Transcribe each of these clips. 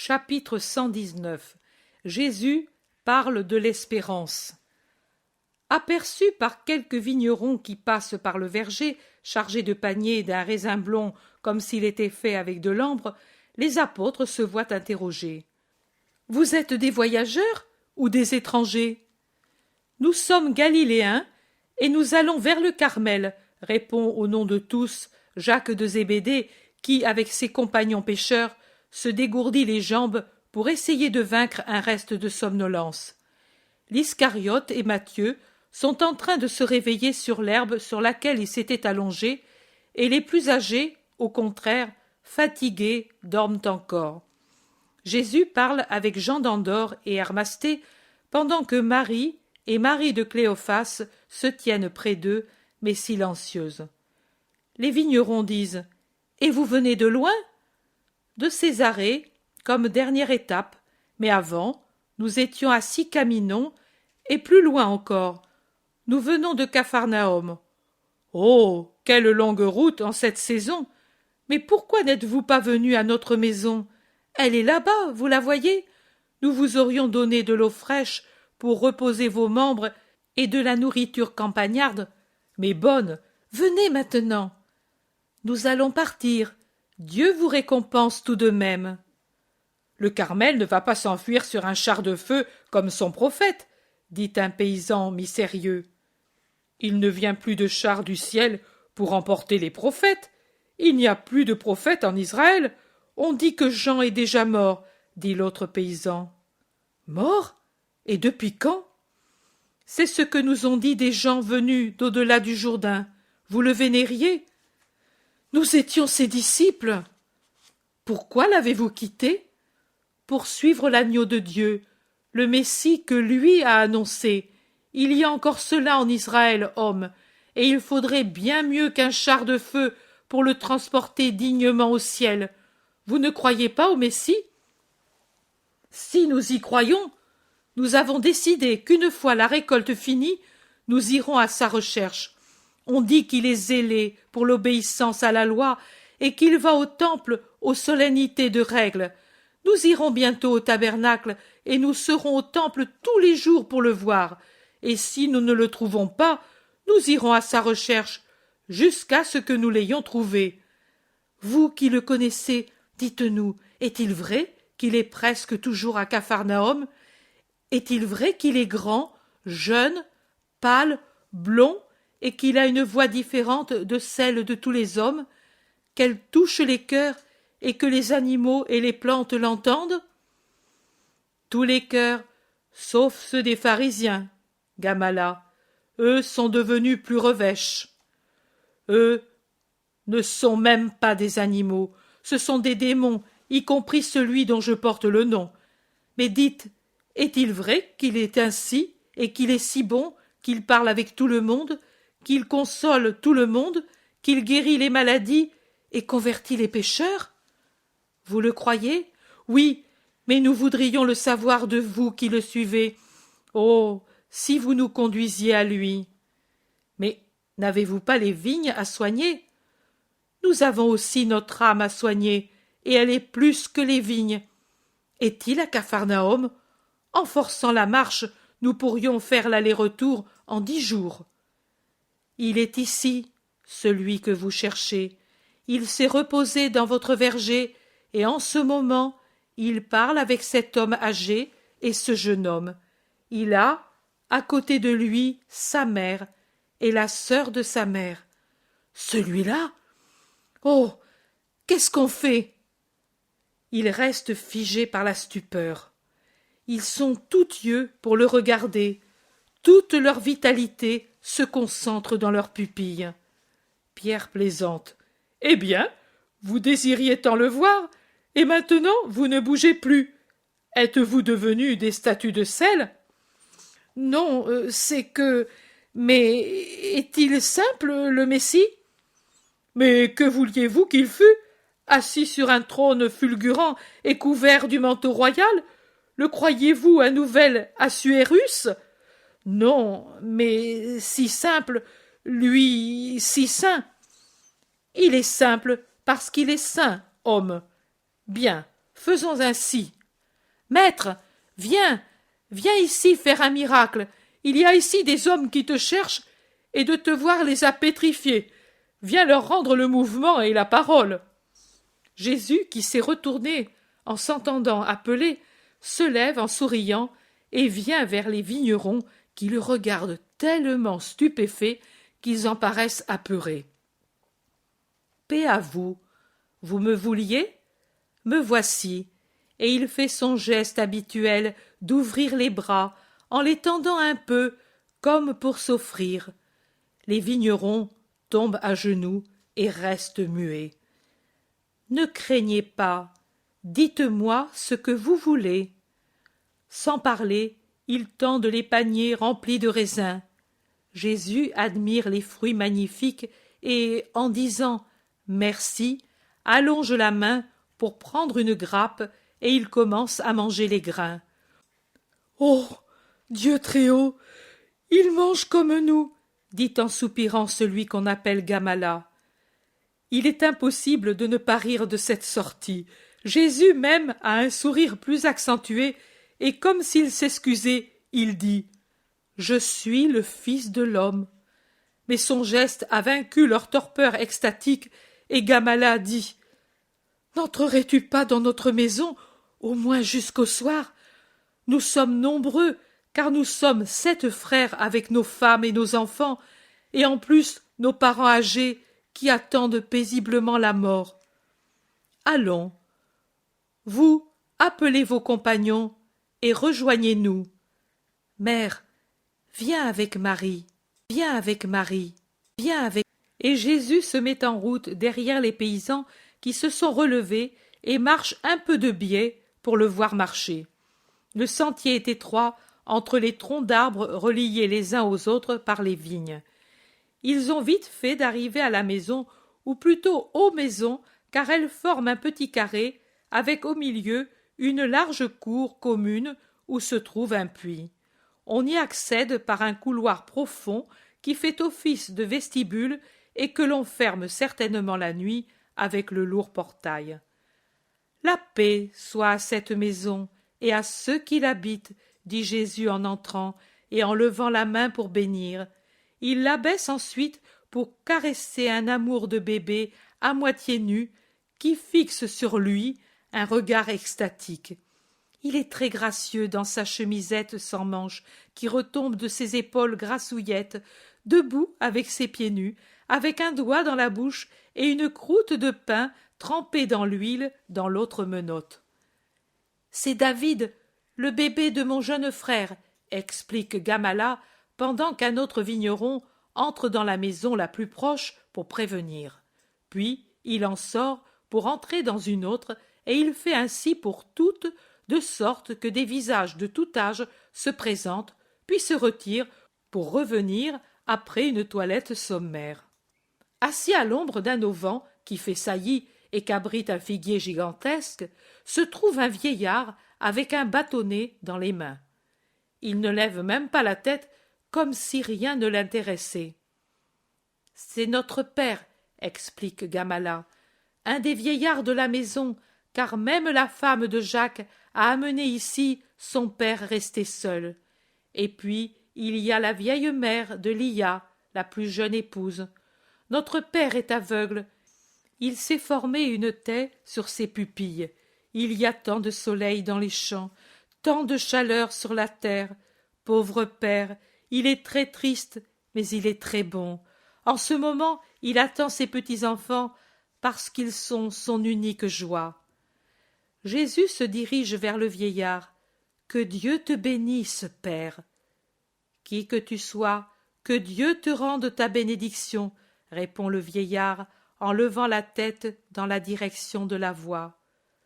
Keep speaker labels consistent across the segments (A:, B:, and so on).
A: Chapitre 119. Jésus parle de l'espérance. Aperçu par quelques vignerons qui passent par le verger, chargés de paniers d'un raisin blond comme s'il était fait avec de l'ambre, les apôtres se voient interroger. « Vous êtes des voyageurs ou des étrangers ?»« Nous sommes Galiléens et nous allons vers le Carmel, » répond au nom de tous Jacques de Zébédée qui, avec ses compagnons pêcheurs, se dégourdit les jambes pour essayer de vaincre un reste de somnolence. L'Iscariote et Matthieu sont en train de se réveiller sur l'herbe sur laquelle ils s'étaient allongés, et les plus âgés, au contraire, fatigués, dorment encore. Jésus parle avec Jean d'Andorre et Hermasté, pendant que Marie et Marie de Cléophas se tiennent près d'eux, mais silencieuses. Les vignerons disent « Et vous venez de loin ?» De Césarée, comme dernière étape, mais avant, nous étions à Sicaminon, et plus loin encore. Nous venons de Capharnaüm. Oh, quelle longue route en cette saison! Mais pourquoi n'êtes-vous pas venus à notre maison? Elle est là-bas, vous la voyez? Nous vous aurions donné de l'eau fraîche pour reposer vos membres et de la nourriture campagnarde, mais bonne. Venez maintenant. Nous allons partir. Dieu vous récompense tout de même. Le Carmel ne va pas s'enfuir sur un char de feu comme son prophète, dit un paysan mi-sérieux. Il ne vient plus de char du ciel pour emporter les prophètes. Il n'y a plus de prophètes en Israël. On dit que Jean est déjà mort, dit l'autre paysan. Mort? Et depuis quand? C'est ce que nous ont dit des gens venus d'au-delà du Jourdain. Vous le vénériez? Nous étions ses disciples. Pourquoi l'avez-vous quitté? Pour suivre l'agneau de Dieu, le Messie que lui a annoncé. Il y a encore cela en Israël, homme, et il faudrait bien mieux qu'un char de feu pour le transporter dignement au ciel. Vous ne croyez pas au Messie? Si nous y croyons, nous avons décidé qu'une fois la récolte finie, nous irons à sa recherche. On dit qu'il est zélé pour l'obéissance à la loi et qu'il va au temple aux solennités de règles. Nous irons bientôt au tabernacle et nous serons au temple tous les jours pour le voir. Et si nous ne le trouvons pas, nous irons à sa recherche jusqu'à ce que nous l'ayons trouvé. Vous qui le connaissez, dites-nous, est-il vrai qu'il est presque toujours à Capharnaüm? Est-il vrai qu'il est grand, jeune, pâle, blond, et qu'il a une voix différente de celle de tous les hommes, qu'elle touche les cœurs et que les animaux et les plantes l'entendent? Tous les cœurs, sauf ceux des pharisiens, Gamala, eux sont devenus plus revêches. Eux ne sont même pas des animaux, ce sont des démons, y compris celui dont je porte le nom. Mais dites, est-il vrai qu'il est ainsi et qu'il est si bon, qu'il parle avec tout le monde, qu'il console tout le monde, qu'il guérit les maladies et convertit les pécheurs? Vous le croyez? Oui, mais nous voudrions le savoir de vous qui le suivez. Oh, si vous nous conduisiez à lui! Mais n'avez-vous pas les vignes à soigner? Nous avons aussi notre âme à soigner, et elle est plus que les vignes. Est-il à Capharnaüm? En forçant la marche, nous pourrions faire l'aller-retour en 10 jours. Il est ici, celui que vous cherchez. Il s'est reposé dans votre verger, et en ce moment, il parle avec cet homme âgé et ce jeune homme. Il a, à côté de lui, sa mère et la sœur de sa mère. Celui-là? Oh, qu'est-ce qu'on fait? Ils restent figés par la stupeur. Ils sont tout yeux pour le regarder. Toute leur vitalité se concentre dans leurs pupilles. Pierre plaisante. « Eh bien, vous désiriez tant le voir, et maintenant vous ne bougez plus. Êtes-vous devenus des statues de sel? » Non, c'est que... Mais est-il simple, le Messie? Mais que vouliez-vous qu'il fût? Assis sur un trône fulgurant et couvert du manteau royal? Le croyez-vous un nouvel Assuérus? Non, mais si simple, lui si saint. Il est simple parce qu'il est saint, homme. Bien, Faisons ainsi. Maître, viens, viens ici faire un miracle. Il y a ici des hommes qui te cherchent, et de te voir les a pétrifiés. Viens leur rendre le mouvement et la parole. Jésus, qui s'est retourné en s'entendant appeler, se lève en souriant et vient vers les vignerons qui le regardent tellement stupéfaits qu'ils en paraissent apeurés. Paix à vous. Vous me vouliez? Me voici. Et il fait son geste habituel d'ouvrir les bras en les tendant un peu comme pour s'offrir. Les vignerons tombent à genoux et restent muets. Ne craignez pas, dites-moi ce que vous voulez. Sans parler, ils tendent les paniers remplis de raisins. Jésus admire les fruits magnifiques et, en disant « Merci », allonge la main pour prendre une grappe et il commence à manger les grains. « Oh, Dieu très haut, il mange comme nous !» dit en soupirant celui qu'on appelle Gamala. Il est impossible de ne pas rire de cette sortie. Jésus même a un sourire plus accentué, et comme s'il s'excusait, il dit « Je suis le Fils de l'homme ». Mais son geste a vaincu leur torpeur extatique, et Gamala dit « N'entrerais-tu pas dans notre maison, au moins jusqu'au soir? Nous sommes nombreux, car nous sommes 7 frères avec nos femmes et nos enfants, et en plus nos parents âgés qui attendent paisiblement la mort. Allons, vous, appelez vos compagnons et rejoignez-nous. Mère, viens avec Marie, viens avec Marie, viens avec... » Et Jésus se met en route derrière les paysans qui se sont relevés et marchent un peu de biais pour le voir marcher. Le sentier est étroit entre les troncs d'arbres reliés les uns aux autres par les vignes. Ils ont vite fait d'arriver à la maison, ou plutôt aux maisons, car elles forment un petit carré, avec au milieu une large cour commune où se trouve un puits. On y accède par un couloir profond qui fait office de vestibule et que l'on ferme certainement la nuit avec le lourd portail. La paix soit à cette maison et à ceux qui l'habitent, dit Jésus en entrant et en levant la main pour bénir. Il l'abaisse ensuite pour caresser un amour de bébé à moitié nu qui fixe sur lui un regard extatique. Il est très gracieux dans sa chemisette sans manches qui retombe de ses épaules grassouillettes, debout avec ses pieds nus, avec un doigt dans la bouche et une croûte de pain trempée dans l'huile dans l'autre menotte. « C'est David, le bébé de mon jeune frère, » explique Gamala, pendant qu'un autre vigneron entre dans la maison la plus proche pour prévenir. Puis il en sort pour entrer dans une autre, et il fait ainsi pour toutes, de sorte que des visages de tout âge se présentent, puis se retirent pour revenir après une toilette sommaire. Assis à l'ombre d'un auvent qui fait saillie et qu'abrite un figuier gigantesque, se trouve un vieillard avec un bâtonnet dans les mains. Il ne lève même pas la tête, comme si rien ne l'intéressait. « C'est notre père, » explique Gamala, « un des vieillards de la maison, car même la femme de Jacques a amené ici son père resté seul. Et puis il y a la vieille mère de Lia, la plus jeune épouse. Notre père est aveugle. Il s'est formé une taie sur ses pupilles. Il y a tant de soleil dans les champs, tant de chaleur sur la terre. Pauvre père, il est très triste, mais il est très bon. En ce moment, il attend ses petits-enfants parce qu'ils sont son unique joie. » Jésus se dirige vers le vieillard. « Que Dieu te bénisse, Père. »« Qui que tu sois, que Dieu te rende ta bénédiction, » répond le vieillard en levant la tête dans la direction de la voix.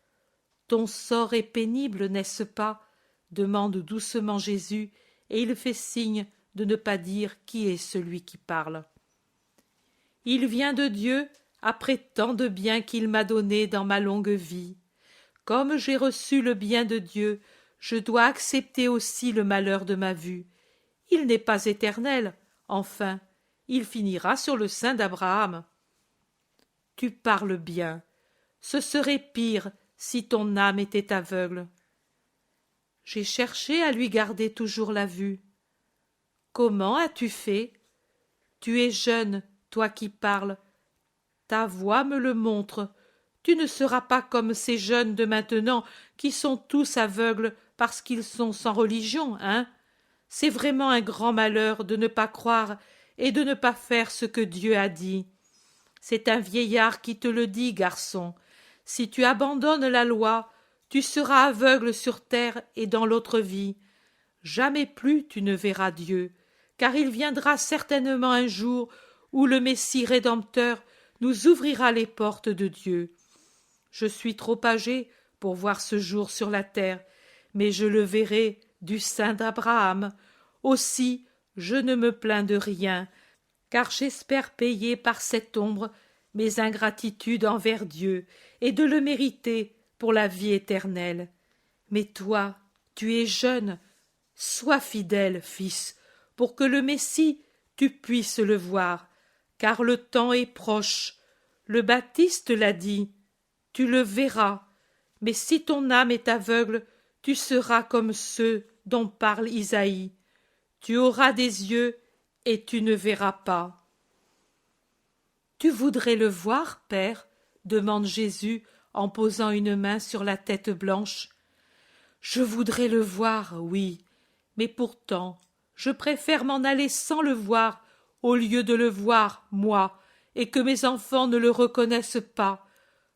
A: « Ton sort est pénible, n'est-ce pas ?» demande doucement Jésus, et il fait signe de ne pas dire qui est celui qui parle. « Il vient de Dieu après tant de bien qu'il m'a donné dans ma longue vie. Comme j'ai reçu le bien de Dieu, je dois accepter aussi le malheur de ma vue. Il n'est pas éternel, enfin, il finira sur le sein d'Abraham. » Tu parles bien. Ce serait pire si ton âme était aveugle. J'ai cherché à lui garder toujours la vue. Comment as-tu fait? Tu es jeune, toi qui parles. Ta voix me le montre. Tu ne seras pas comme ces jeunes de maintenant qui sont tous aveugles parce qu'ils sont sans religion, hein? C'est vraiment un grand malheur de ne pas croire et de ne pas faire ce que Dieu a dit. C'est un vieillard qui te le dit, garçon. Si tu abandonnes la loi, tu seras aveugle sur terre et dans l'autre vie. Jamais plus tu ne verras Dieu, car il viendra certainement un jour où le Messie rédempteur nous ouvrira les portes de Dieu. Je suis trop âgé pour voir ce jour sur la terre, mais je le verrai du sein d'Abraham. Aussi, je ne me plains de rien, car j'espère payer par cette ombre mes ingratitudes envers Dieu et de le mériter pour la vie éternelle. Mais toi, tu es jeune, sois fidèle, fils, pour que le Messie tu puisses le voir, car le temps est proche. Le Baptiste l'a dit, tu le verras, mais si ton âme est aveugle, tu seras comme ceux dont parle Isaïe. Tu auras des yeux et tu ne verras pas. Tu voudrais le voir, Père? Demande Jésus en posant une main sur la tête blanche. Je voudrais le voir, oui, mais pourtant je préfère m'en aller sans le voir au lieu de le voir, moi, et que mes enfants ne le reconnaissent pas.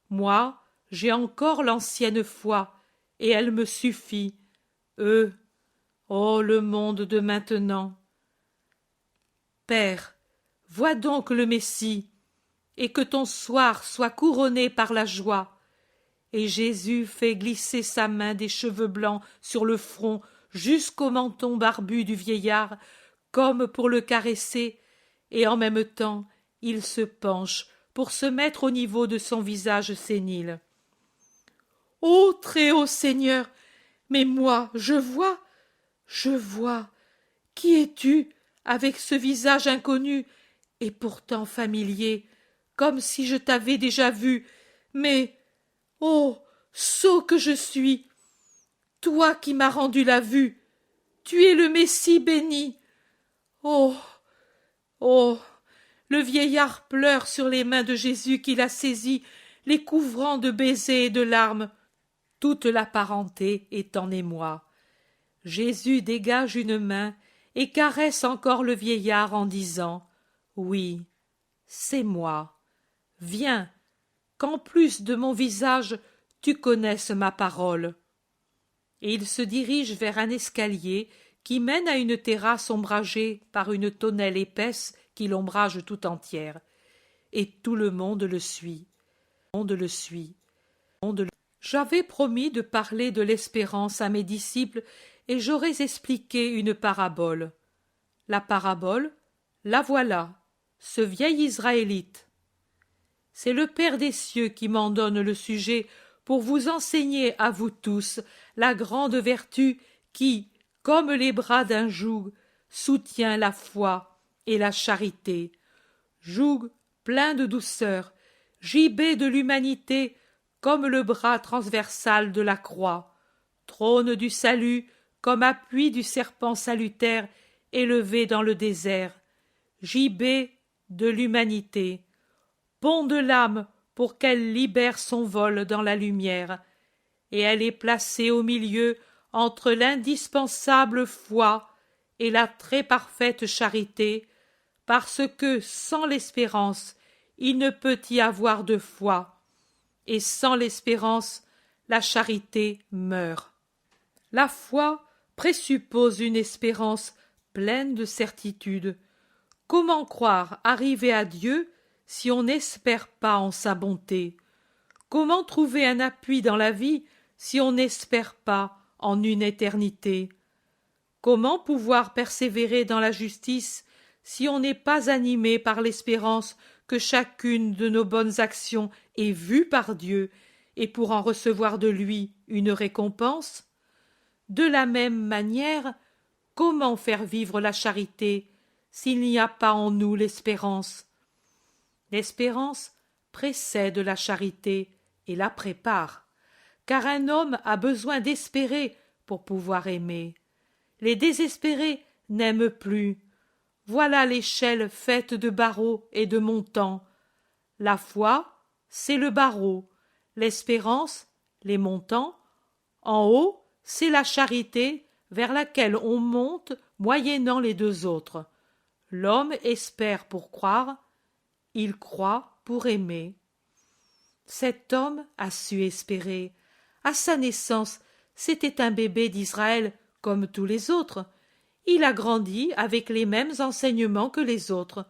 A: Moi, j'ai encore l'ancienne foi, et elle me suffit. Eux, oh, le monde de maintenant. Père, vois donc le Messie, et que ton soir soit couronné par la joie. Et Jésus fait glisser sa main des cheveux blancs sur le front jusqu'au menton barbu du vieillard, comme pour le caresser, et en même temps il se penche pour se mettre au niveau de son visage sénile. Ô très haut Seigneur, mais moi je vois. Qui es-tu avec ce visage inconnu et pourtant familier, comme si je t'avais déjà vu, mais oh, sot que je suis, toi qui m'as rendu la vue, tu es le Messie béni. Oh, oh, le vieillard pleure sur les mains de Jésus qui l'a saisi, les couvrant de baisers et de larmes. Toute la parenté est en émoi. Jésus dégage une main et caresse encore le vieillard en disant « Oui, c'est moi. Viens, qu'en plus de mon visage, tu connaisses ma parole. » Et il se dirige vers un escalier qui mène à une terrasse ombragée par une tonnelle épaisse qui l'ombrage tout entière. Et tout le monde le suit. J'avais promis de parler de l'espérance à mes disciples et j'aurais expliqué une parabole. La parabole, la voilà, ce vieil Israélite. C'est le Père des cieux qui m'en donne le sujet pour vous enseigner à vous tous la grande vertu qui, comme les bras d'un joug, soutient la foi et la charité. Joug plein de douceur, gibet de l'humanité, comme le bras transversal de la croix, trône du salut, comme appui du serpent salutaire élevé dans le désert, gibet de l'humanité, pont de l'âme pour qu'elle libère son vol dans la lumière, et elle est placée au milieu entre l'indispensable foi et la très parfaite charité, parce que sans l'espérance il ne peut y avoir de foi, et sans l'espérance la charité meurt. La foi présuppose une espérance pleine de certitude. Comment croire arriver à Dieu si on n'espère pas en sa bonté? Comment trouver un appui dans la vie si on n'espère pas en une éternité? Comment pouvoir persévérer dans la justice si on n'est pas animé par l'espérance que chacune de nos bonnes actions est vue par Dieu et pour en recevoir de lui une récompense? De la même manière, comment faire vivre la charité s'il n'y a pas en nous l'espérance? L'espérance précède la charité et la prépare. car un homme a besoin d'espérer pour pouvoir aimer. Les désespérés n'aiment plus. Voilà l'échelle faite de barreaux et de montants. La foi, c'est le barreau, l'espérance, les montants. En haut, c'est la charité vers laquelle on monte moyennant les deux autres. L'homme espère pour croire, il croit pour aimer. Cet homme a su espérer. À sa naissance, c'était un bébé d'Israël comme tous les autres. Il a grandi avec les mêmes enseignements que les autres.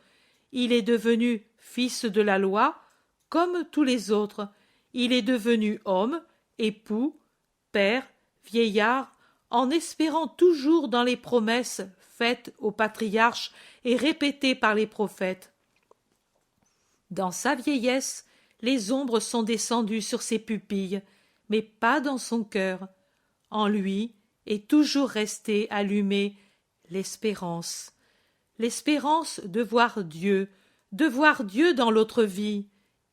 A: Il est devenu fils de la loi comme tous les autres. Il est devenu homme, époux, père, vieillard, en espérant toujours dans les promesses faites aux patriarches et répétées par les prophètes. Dans sa vieillesse, les ombres sont descendues sur ses pupilles, mais pas dans son cœur. En lui est toujours restée allumée l'espérance. L'espérance de voir Dieu dans l'autre vie,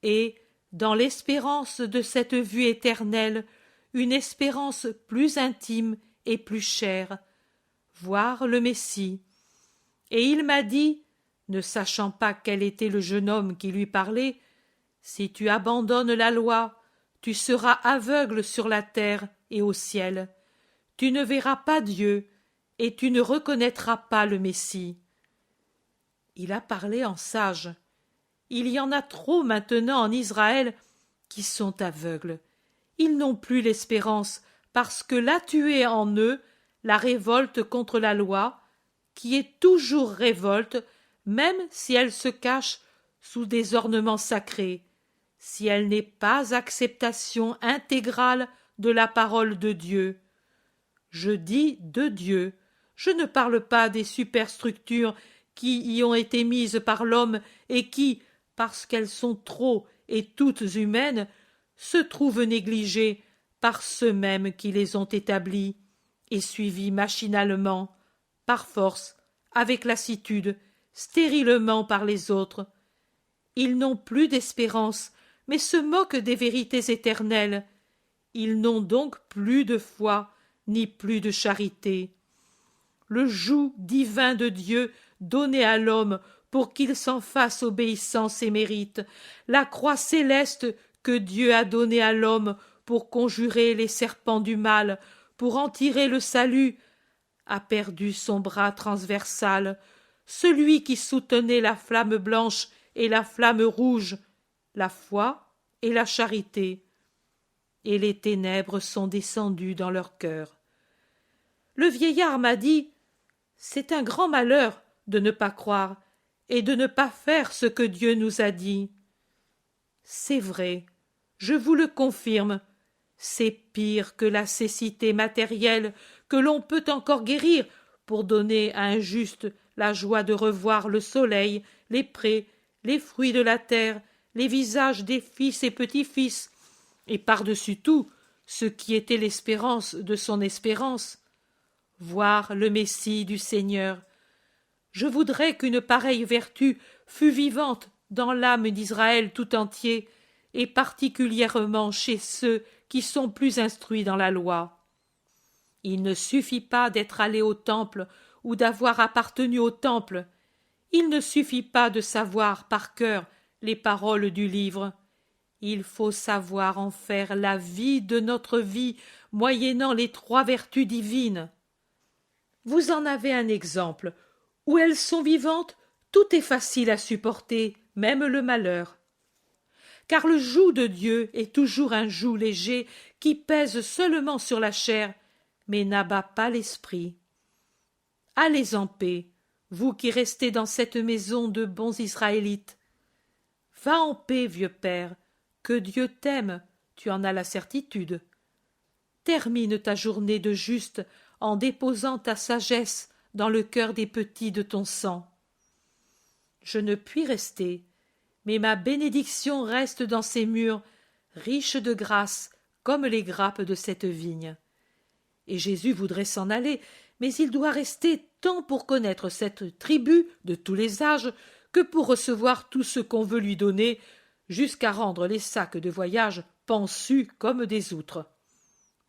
A: et, dans l'espérance de cette vue éternelle, une espérance plus intime et plus chère, voir le Messie. Et il m'a dit, ne sachant pas quel était le jeune homme qui lui parlait, si tu abandonnes la loi, tu seras aveugle sur la terre et au ciel. Tu ne verras pas Dieu, et tu ne reconnaîtras pas le Messie. Il a parlé en sage. Il y en a trop maintenant en Israël qui sont aveugles. Ils n'ont plus l'espérance parce que l'a tué en eux la révolte contre la loi, qui est toujours révolte, même si elle se cache sous des ornements sacrés, si elle n'est pas acceptation intégrale de la parole de Dieu. Je dis de Dieu, je ne parle pas des superstructures qui y ont été mises par l'homme et qui, parce qu'elles sont trop et toutes humaines, se trouvent négligées par ceux-mêmes qui les ont établies et suivies machinalement, par force, avec lassitude, stérilement par les autres. Ils n'ont plus d'espérance, mais se moquent des vérités éternelles. Ils n'ont donc plus de foi, ni plus de charité. Le joug divin de Dieu donné à l'homme pour qu'il s'en fasse obéissance et mérite, la croix céleste que Dieu a donnée à l'homme pour conjurer les serpents du mal, pour en tirer le salut, a perdu son bras transversal, celui qui soutenait la flamme blanche et la flamme rouge, la foi et la charité, et les ténèbres sont descendues dans leur cœur. Le vieillard m'a dit, c'est un grand malheur de ne pas croire et de ne pas faire ce que Dieu nous a dit. C'est vrai, je vous le confirme, c'est pire que la cécité matérielle que l'on peut encore guérir pour donner à un juste la joie de revoir le soleil, les prés, les fruits de la terre, les visages des fils et petits-fils, et par-dessus tout, ce qui était l'espérance de son espérance, voir le Messie du Seigneur. Je voudrais qu'une pareille vertu fût vivante dans l'âme d'Israël tout entier, et particulièrement chez ceux qui sont plus instruits dans la loi. Il ne suffit pas d'être allé au temple ou d'avoir appartenu au temple. Il ne suffit pas de savoir par cœur les paroles du livre. Il faut savoir en faire la vie de notre vie, moyennant les 3 vertus divines. Vous en avez un exemple. Où elles sont vivantes, tout est facile à supporter, même le malheur. Car le joug de Dieu est toujours un joug léger qui pèse seulement sur la chair, mais n'abat pas l'esprit. Allez en paix, vous qui restez dans cette maison de bons Israélites. Va en paix, vieux père, que Dieu t'aime, tu en as la certitude. Termine ta journée de juste en déposant ta sagesse dans le cœur des petits de ton sang. Je ne puis rester, mais ma bénédiction reste dans ces murs, riche de grâce comme les grappes de cette vigne. Et Jésus voudrait s'en aller, mais il doit rester tant pour connaître cette tribu de tous les âges que pour recevoir tout ce qu'on veut lui donner, jusqu'à rendre les sacs de voyage pansus comme des outres.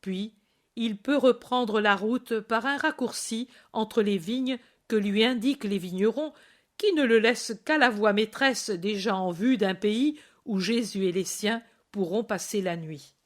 A: Puis, il peut reprendre la route par un raccourci entre les vignes que lui indiquent les vignerons, qui ne le laissent qu'à la voie maîtresse déjà en vue d'un pays où Jésus et les siens pourront passer la nuit.